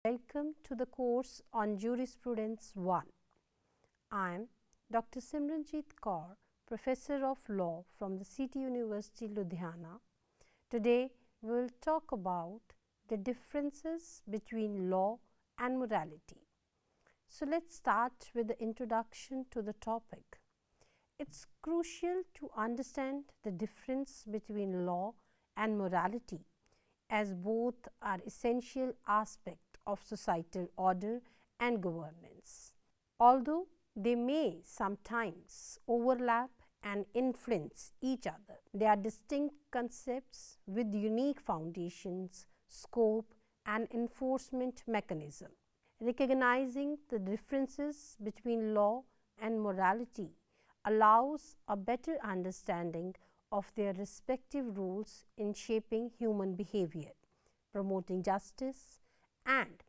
Welcome to the course on Jurisprudence 1. I am Dr. Simranjeet Kaur, Professor of Law from the City University, Ludhiana. Today, we will talk about the differences between law and morality. So, let's start with the introduction to the topic. It's crucial to understand the difference between law and morality, as both are essential aspects of societal order and governance. Although they may sometimes overlap and influence each other, they are distinct concepts with unique foundations, scope, and enforcement mechanism. Recognizing the differences between law and morality allows a better understanding of their respective roles in shaping human behavior, promoting justice, and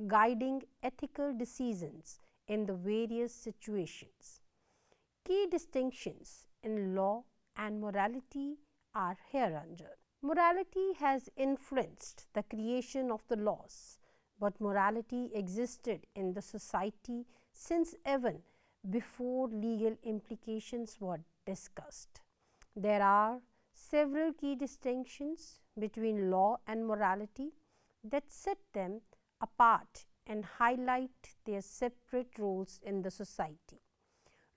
guiding ethical decisions in the various situations. Key distinctions in law and morality are hereunder. Morality has influenced the creation of the laws, but morality existed in the society since even before legal implications were discussed. There are several key distinctions between law and morality that set them apart and highlight their separate roles in the society.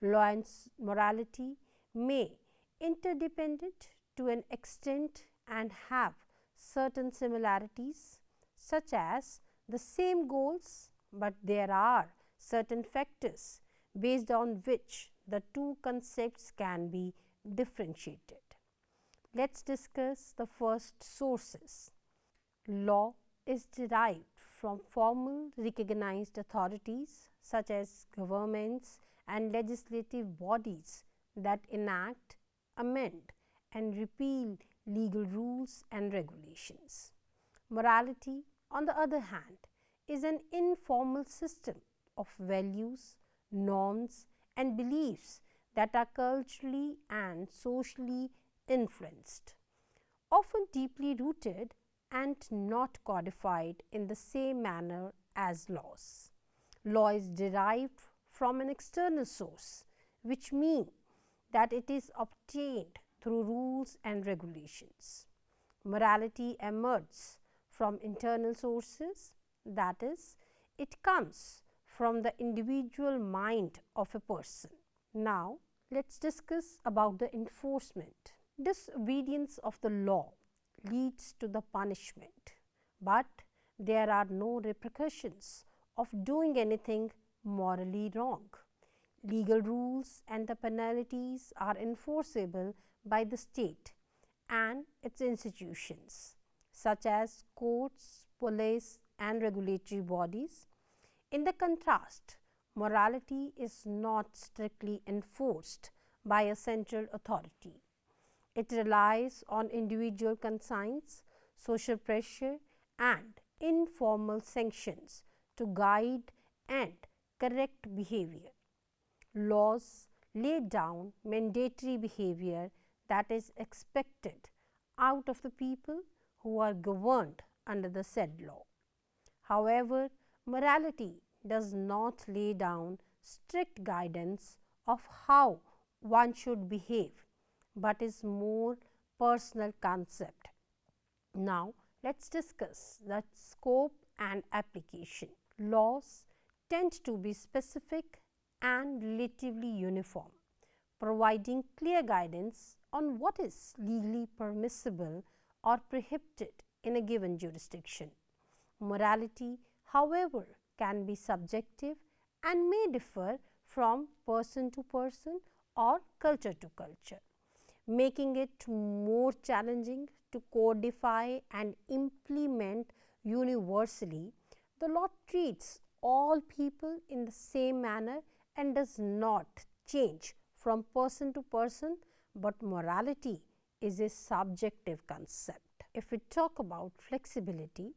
Law and morality may interdependent to an extent and have certain similarities, such as the same goals, but there are certain factors based on which the two concepts can be differentiated. Let's discuss the first sources. Law is derived from formal recognized authorities such as governments and legislative bodies that enact, amend, and repeal legal rules and regulations. Morality, on the other hand, is an informal system of values, norms, and beliefs that are culturally and socially influenced, often deeply rooted and not codified in the same manner as laws. Law is derived from an external source, which means that it is obtained through rules and regulations. Morality emerges from internal sources, that is, it comes from the individual mind of a person. Now, let's discuss about the enforcement. Disobedience of the law leads to the punishment, but there are no repercussions of doing anything morally wrong. Legal rules and the penalties are enforceable by the state and its institutions, such as courts, police, and regulatory bodies. In the contrast, morality is not strictly enforced by a central authority. It relies on individual conscience, social pressure, and informal sanctions to guide and correct behavior. Laws lay down mandatory behavior that is expected out of the people who are governed under the said law. However, morality does not lay down strict guidance of how one should behave, but is more personal concept. Now, let's discuss the scope and application. Laws tend to be specific and relatively uniform, providing clear guidance on what is legally permissible or prohibited in a given jurisdiction. Morality, however, can be subjective and may differ from person to person or culture to culture, making it more challenging to codify and implement universally. The law treats all people in the same manner and does not change from person to person, but morality is a subjective concept. If we talk about flexibility,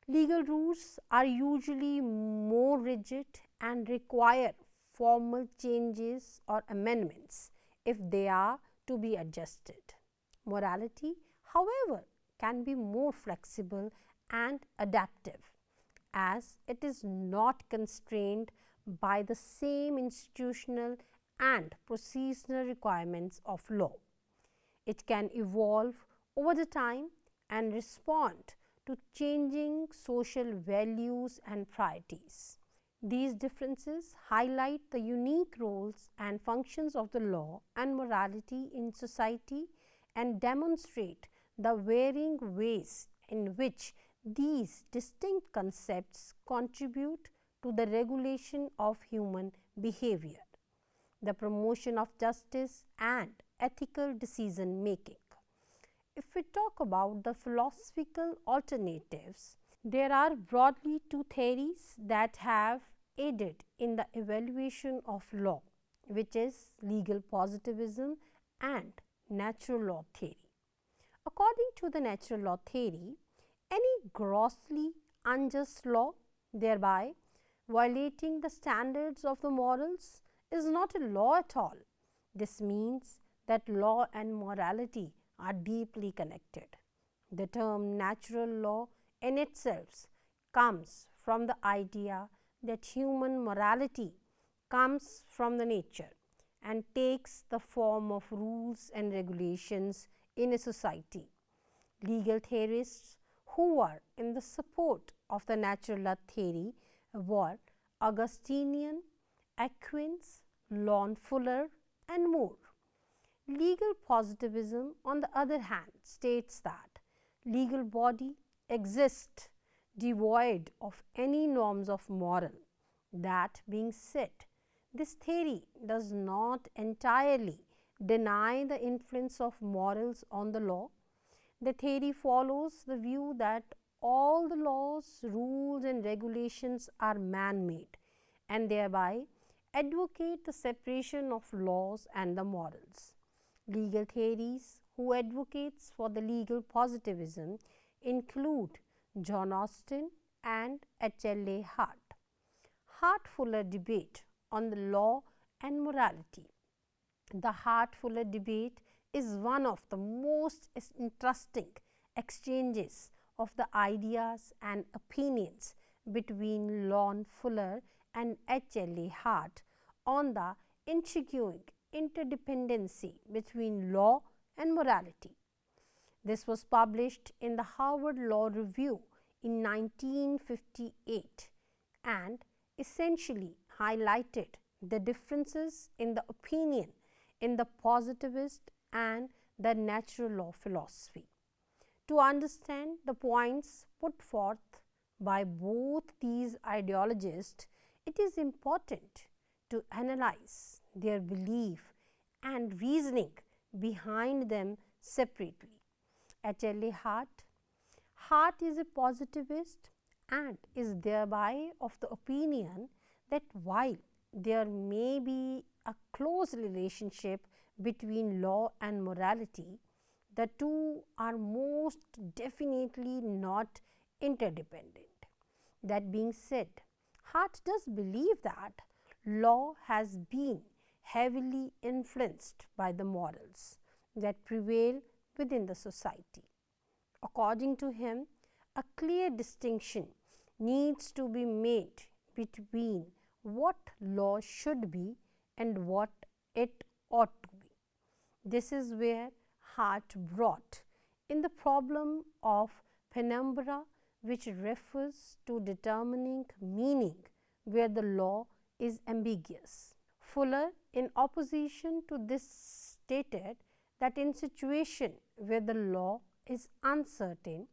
legal rules are usually more rigid and require formal changes or amendments if they are to be adjusted. Morality, however, can be more flexible and adaptive, as it is not constrained by the same institutional and procedural requirements of law. It can evolve over the time and respond to changing social values and priorities. These differences highlight the unique roles and functions of the law and morality in society and demonstrate the varying ways in which these distinct concepts contribute to the regulation of human behavior, the promotion of justice and ethical decision making. If we talk about the philosophical alternatives, there are broadly two theories that have aided in the evaluation of law, which is legal positivism and natural law theory. According to the natural law theory, any grossly unjust law, thereby violating the standards of the morals, is not a law at all. This means that law and morality are deeply connected. The term natural law in itself comes from the idea that human morality comes from the nature and takes the form of rules and regulations in a society. Legal theorists who were in the support of the natural law theory were Augustinian, Aquinas, Lon Fuller, and more. Legal positivism, on the other hand, states that legal body exists devoid of any norms of moral. That being said, this theory does not entirely deny the influence of morals on the law. The theory follows the view that all the laws, rules and regulations are man-made and thereby advocate the separation of laws and the morals. Legal theories who advocates for the legal positivism include John Austin and H.L.A. Hart. Hart-Fuller debate on the law and morality. The Hart-Fuller debate is one of the most interesting exchanges of the ideas and opinions between Lon Fuller and H.L.A. Hart on the intriguing interdependency between law and morality. This was published in the Harvard Law Review in 1958 and essentially highlighted the differences in the opinion in the positivist and the natural law philosophy. To understand the points put forth by both these ideologists, it is important to analyze their belief and reasoning behind them separately. H.L.A. Hart is a positivist and is thereby of the opinion that while there may be a close relationship between law and morality, the two are most definitely not interdependent. That being said, Hart does believe that law has been heavily influenced by the morals that prevail within the society. According to him, a clear distinction needs to be made between what law should be and what it ought to be. This is where Hart brought in the problem of penumbra, which refers to determining meaning where the law is ambiguous. Fuller, in opposition to this, stated that in situation where the law is uncertain,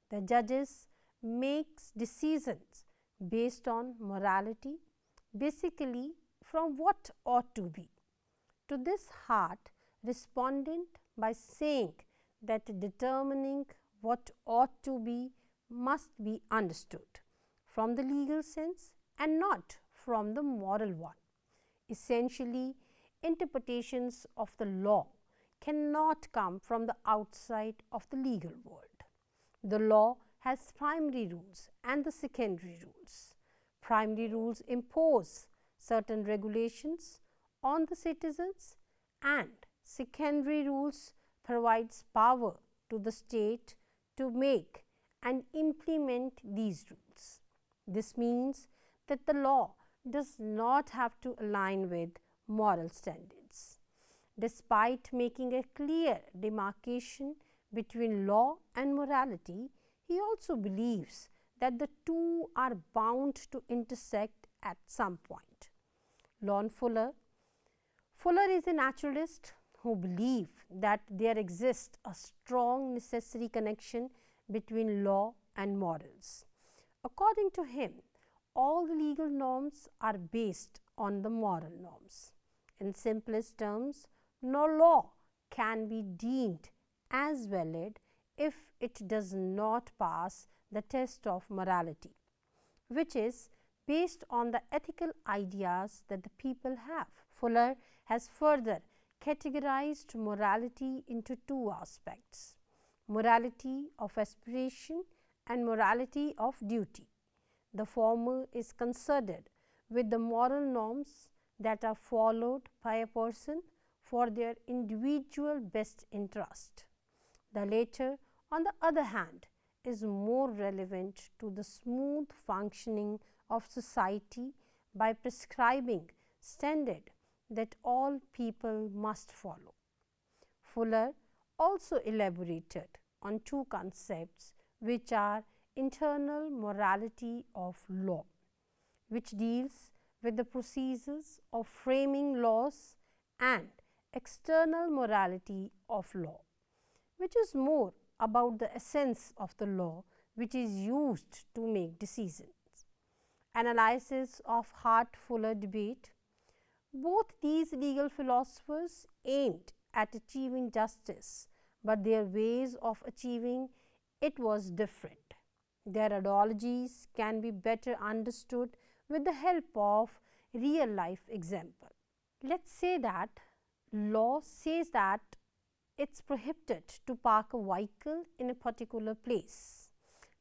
the judges makes decisions based on morality, basically from what ought to be. To this, Hart responded by saying that determining what ought to be must be understood from the legal sense and not from the moral one. Essentially, interpretations of the law cannot come from the outside of the legal world. The law has primary rules and the secondary rules. Primary rules impose certain regulations on the citizens and secondary rules provides power to the state to make and implement these rules. This means that the law does not have to align with moral standards. Despite making a clear demarcation between law and morality, he also believes that the two are bound to intersect at some point. Lon Fuller is a naturalist who believes that there exists a strong necessary connection between law and morals. According to him, all the legal norms are based on the moral norms. In simplest terms, no law can be deemed as valid if it does not pass the test of morality, which is based on the ethical ideas that the people have. Fuller has further categorized morality into two aspects: morality of aspiration and morality of duty. The former is concerned with the moral norms that are followed by a person for their individual best interest. The latter, on the other hand, is more relevant to the smooth functioning of society by prescribing standards that all people must follow. Fuller also elaborated on two concepts, which are internal morality of law, which deals with the procedures of framing laws, and external morality of law, which is more about the essence of the law which is used to make decisions. Analysis of Hart-Fuller debate. Both these legal philosophers aimed at achieving justice, but their ways of achieving it was different. Their ideologies can be better understood with the help of real life example. Let's say that law says that it's prohibited to park a vehicle in a particular place.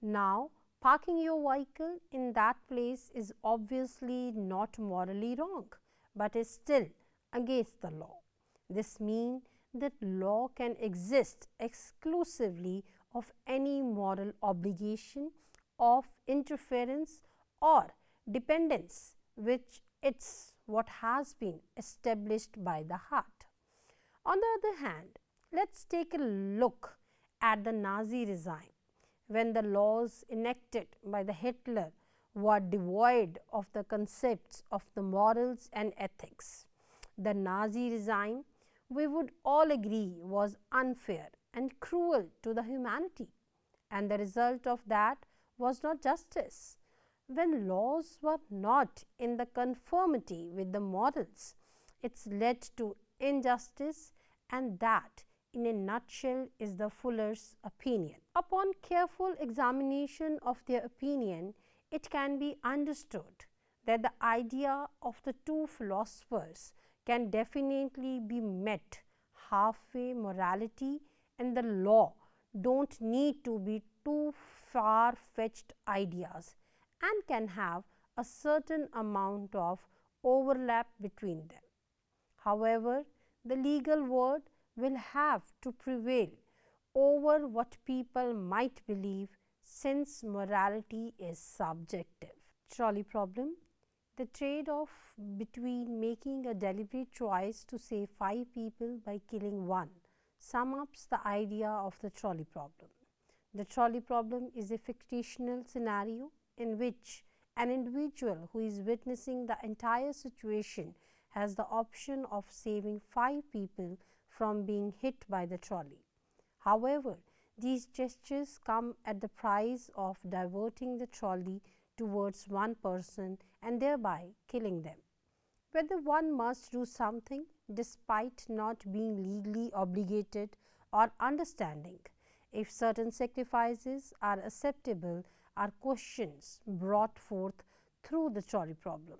Now, parking your vehicle in that place is obviously not morally wrong, but is still against the law. This means that law can exist exclusively of any moral obligation of interference or dependence, which it's what has been established by the heart. On the other hand, let's take a look at the Nazi regime. When the laws enacted by the Hitler were devoid of the concepts of the morals and ethics, the Nazi regime, we would all agree, was unfair and cruel to the humanity, and the result of that was not justice. When laws were not in the conformity with the morals, it's led to injustice, and that in a nutshell is the Fuller's opinion. Upon careful examination of their opinion, it can be understood that the idea of the two philosophers can definitely be met halfway. Morality and the law don't need to be two far-fetched ideas and can have a certain amount of overlap between them. However, the legal word will have to prevail over what people might believe, since morality is subjective. Trolley problem. The trade-off between making a deliberate choice to save 5 people by killing 1 sums up the idea of the trolley problem. The trolley problem is a fictional scenario in which an individual who is witnessing the entire situation has the option of saving 5 people from being hit by the trolley. However, these gestures come at the price of diverting the trolley towards one person and thereby killing them. Whether one must do something despite not being legally obligated, or understanding if certain sacrifices are acceptable, are questions brought forth through the trolley problem.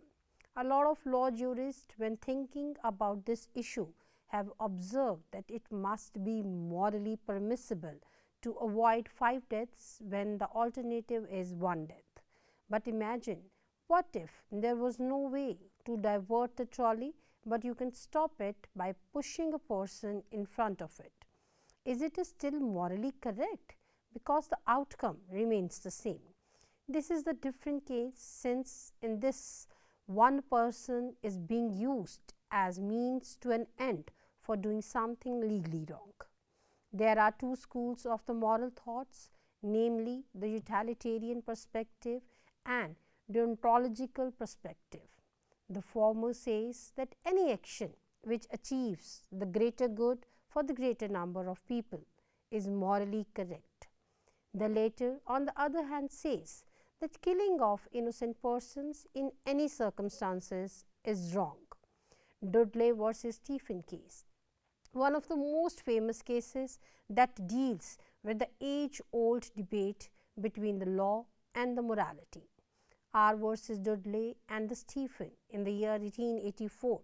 A lot of law jurists, when thinking about this issue, have observed that it must be morally permissible to avoid 5 deaths when the alternative is 1 death. But imagine, what if there was no way to divert the trolley, but you can stop it by pushing a person in front of it? Is it still morally correct? Because the outcome remains the same. This is the different case, since in this one person is being used as means to an end for doing something legally wrong. There are two schools of the moral thoughts, namely the utilitarian perspective and deontological perspective. The former says that any action which achieves the greater good for the greater number of people is morally correct. The latter, on the other hand, says that killing of innocent persons in any circumstances is wrong. Dudley versus Stephen case, one of the most famous cases that deals with the age-old debate between the law and the morality. R versus Dudley and the Stephen in the year 1884,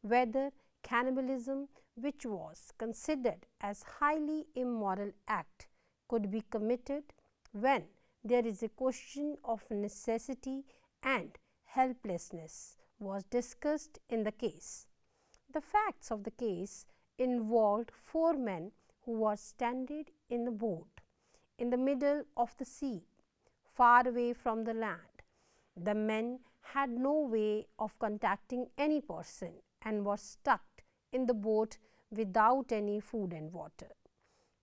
whether cannibalism, which was considered as highly immoral act, could be committed when there is a question of necessity and helplessness, was discussed in the case. The facts of the case involved four men who were stranded in a boat in the middle of the sea, far away from the land. The men had no way of contacting any person and were stuck in the boat without any food and water.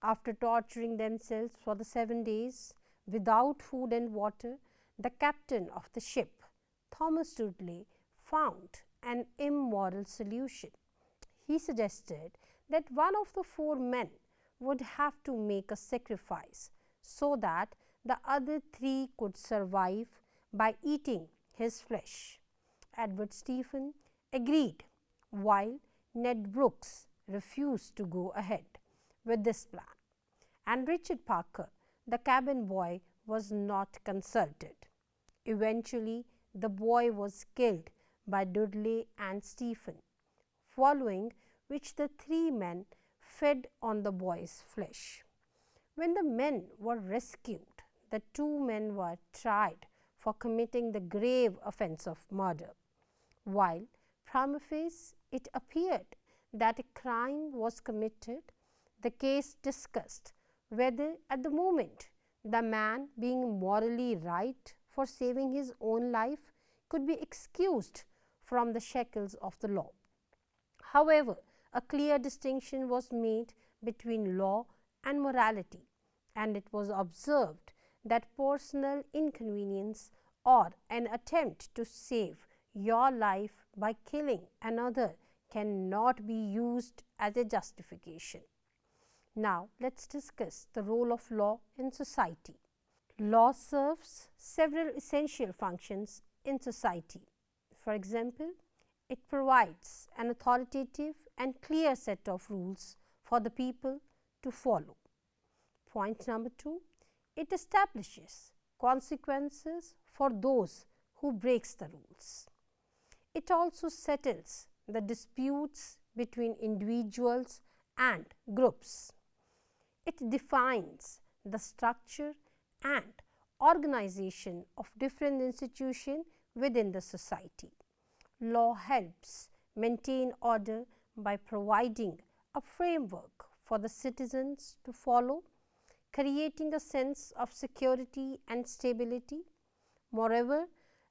After torturing themselves for the 7 days without food and water, the captain of the ship, Thomas Dudley, found an immoral solution. He suggested that one of the four men would have to make a sacrifice so that the other three could survive by eating his flesh. Edward Stephen agreed, while Ned Brooks refused to go ahead with this plan, and Richard Parker, the cabin boy, was not consulted. Eventually, the boy was killed by Dudley and Stephen, following which the three men fed on the boy's flesh. When the men were rescued, the two men were tried for committing the grave offense of murder. While prima facie it appeared that a crime was committed, the case discussed whether at the moment the man, being morally right for saving his own life, could be excused from the shackles of the law. However, a clear distinction was made between law and morality, and it was observed that personal inconvenience or an attempt to save your life by killing another cannot be used as a justification. Now, let us discuss the role of law in society. Law serves several essential functions in society. For example, it provides an authoritative and clear set of rules for the people to follow. Point number 2, it establishes consequences for those who breaks the rules. It also settles the disputes between individuals and groups. It defines the structure and organization of different institutions within the society. Law helps maintain order by providing a framework for the citizens to follow, creating a sense of security and stability. Moreover,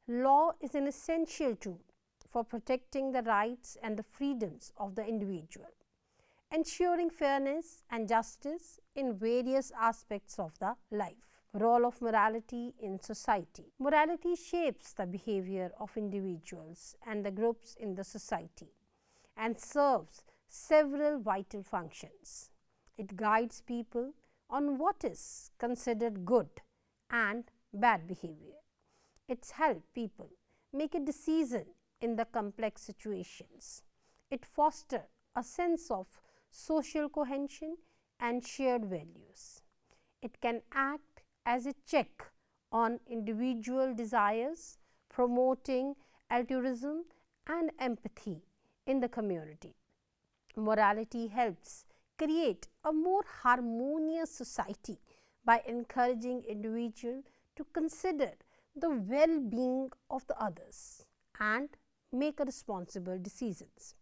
law is an essential tool for protecting the rights and the freedoms of the individual, ensuring fairness and justice in various aspects of the life. Role of morality in society. Morality shapes the behavior of individuals and the groups in the society and serves several vital functions. It guides people on what is considered good and bad behavior. It helps people make a decision in the complex situations. It fosters a sense of social cohesion and shared values. It can act as a check on individual desires, promoting altruism and empathy in the community. Morality helps create a more harmonious society by encouraging individuals to consider the well-being of the others and make responsible decisions.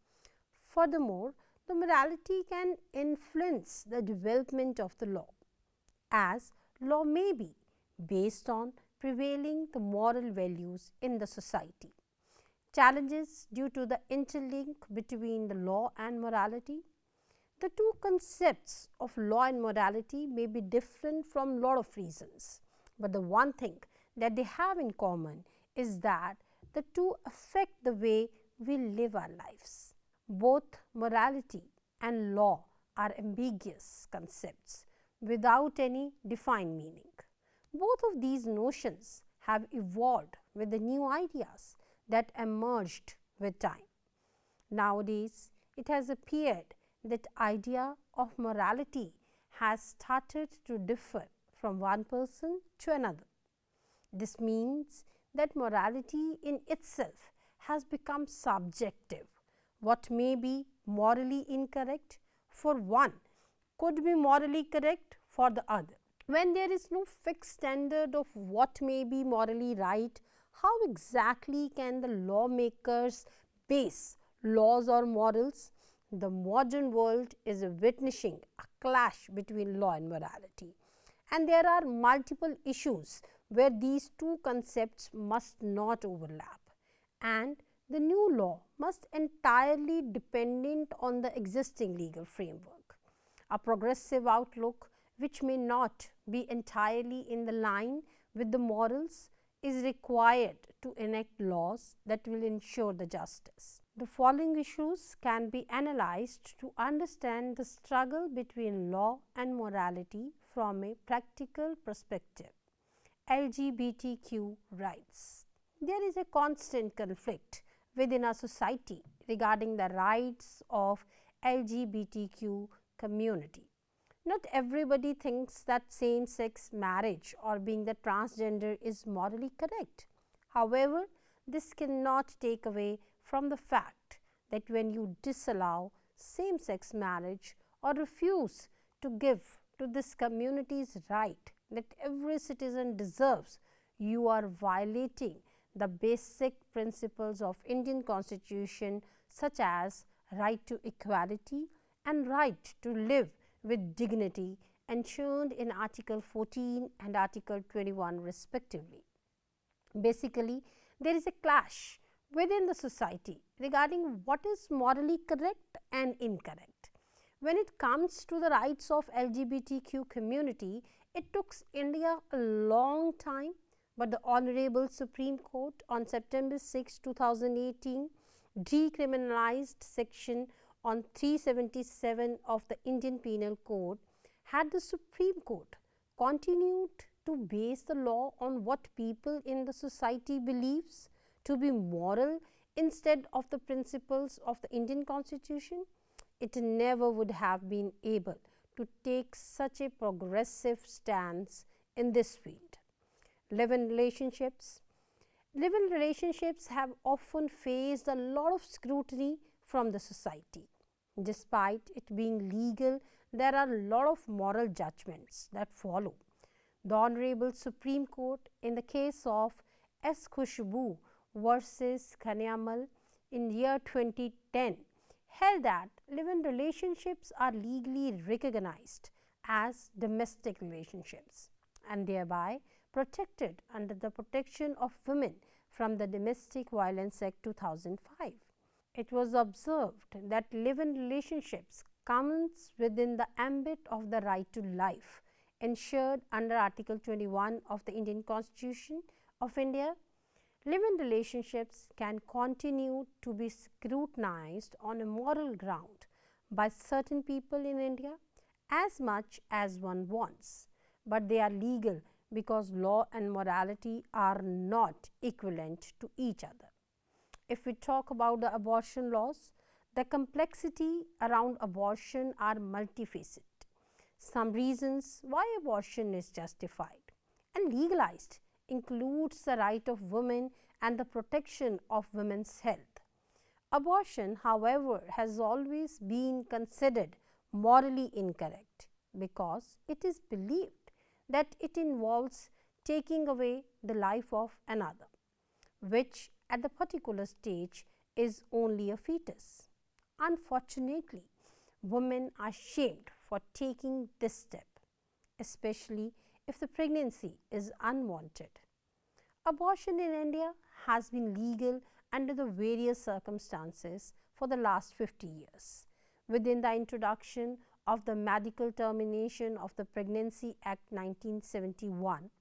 Furthermore, the morality can influence the development of the law, as law may be based on prevailing the moral values in the society. Challenges due to the interlink between the law and morality. The two concepts of law and morality may be different from a lot of reasons, but the one thing that they have in common is that the two affect the way we live our lives. Both morality and law are ambiguous concepts without any defined meaning. Both of these notions have evolved with the new ideas that emerged with time. Nowadays, it has appeared that idea of morality has started to differ from one person to another. This means that morality in itself has become subjective. What may be morally incorrect for one could be morally correct for the other. When there is no fixed standard of what may be morally right, how exactly can the lawmakers base laws or morals? The modern world is witnessing a clash between law and morality, and there are multiple issues where these two concepts must not overlap, and the new law must entirely dependent on the existing legal framework. A progressive outlook which may not be entirely in the line with the morals is required to enact laws that will ensure the justice. The following issues can be analyzed to understand the struggle between law and morality from a practical perspective. LGBTQ rights. There is a constant conflict within our society regarding the rights of LGBTQ community. Not everybody thinks that same-sex marriage or being the transgender is morally correct. However, this cannot take away from the fact that when you disallow same-sex marriage or refuse to give to this community's right that every citizen deserves, you are violating the basic principles of Indian Constitution such as right to equality and right to live with dignity enshrined in Article 14 and Article 21 respectively. Basically, there is a clash within the society regarding what is morally correct and incorrect. When it comes to the rights of LGBTQ community, it took India a long time, but the Honorable Supreme Court on September 6, 2018 decriminalized section on 377 of the Indian Penal Code. Had the Supreme Court continued to base the law on what people in the society believes to be moral instead of the principles of the Indian Constitution, it never would have been able to take such a progressive stance in this field. Live-in relationships. Live-in relationships have often faced a lot of scrutiny from the society. Despite it being legal, there are a lot of moral judgments that follow. The Honorable Supreme Court in the case of S. Khushbu versus Kanyamal in year 2010 held that live-in relationships are legally recognized as domestic relationships and thereby protected under the Protection of Women from the Domestic Violence Act 2005. It was observed that live-in relationships comes within the ambit of the right to life ensured under Article 21 of the Indian Constitution of India. Live-in relationships can continue to be scrutinized on a moral ground by certain people in India as much as one wants, but they are legal because law and morality are not equivalent to each other. If we talk about the abortion laws, the complexity around abortion are multifaceted. Some reasons why abortion is justified and legalized includes the right of women and the protection of women's health. Abortion, however, has always been considered morally incorrect because it is believed that it involves taking away the life of another, which at the particular stage is only a fetus. Unfortunately, women are shamed for taking this step, especially if the pregnancy is unwanted. Abortion in India has been legal under the various circumstances for the last 50 years. Within the introduction of the Medical Termination of the Pregnancy Act 1971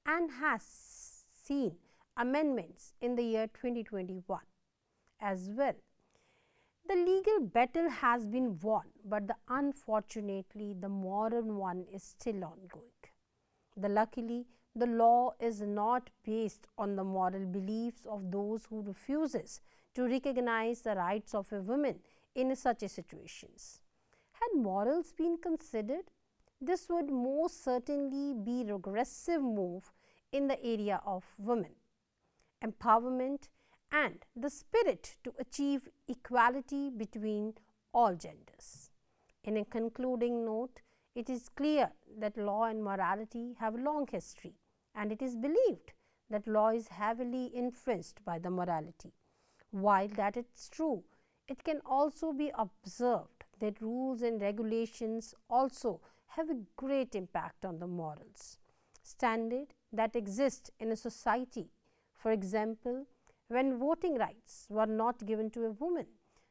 and has seen amendments in the year 2021 as well. The legal battle has been won, but unfortunately the modern one is still ongoing. Luckily, the law is not based on the moral beliefs of those who refuses to recognize the rights of a woman in such a situations. Had morals been considered, this would most certainly be a regressive move in the area of women empowerment and the spirit to achieve equality between all genders. In a concluding note, it is clear that law and morality have a long history, and it is believed that law is heavily influenced by the morality. While that is true, it can also be observed that rules and regulations also have a great impact on the morals. Standards that exist in a society, for example, when voting rights were not given to a woman,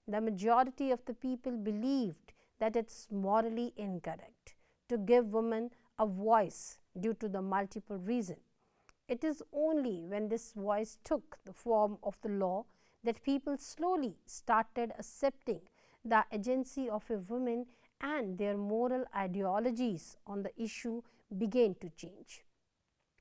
the majority of the people believed that it is morally incorrect to give women a voice due to the multiple reasons. It is only when this voice took the form of the law that people slowly started accepting the agency of a woman, and their moral ideologies on the issue began to change.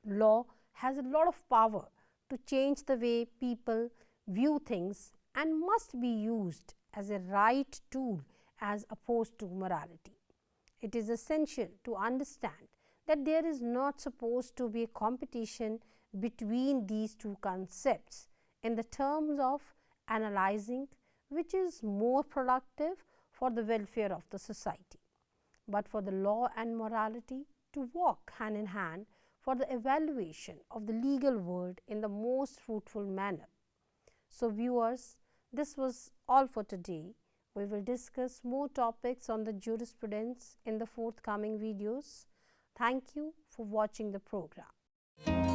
Law has a lot of power to change the way people view things and must be used as a right tool as opposed to morality. It is essential to understand that there is not supposed to be a competition between these two concepts in the terms of analyzing which is more productive for the welfare of the society, but for the law and morality to walk hand in hand for the evaluation of the legal world in the most fruitful manner. So, viewers, this was all for today. We will discuss more topics on the jurisprudence in the forthcoming videos. Thank you for watching the program.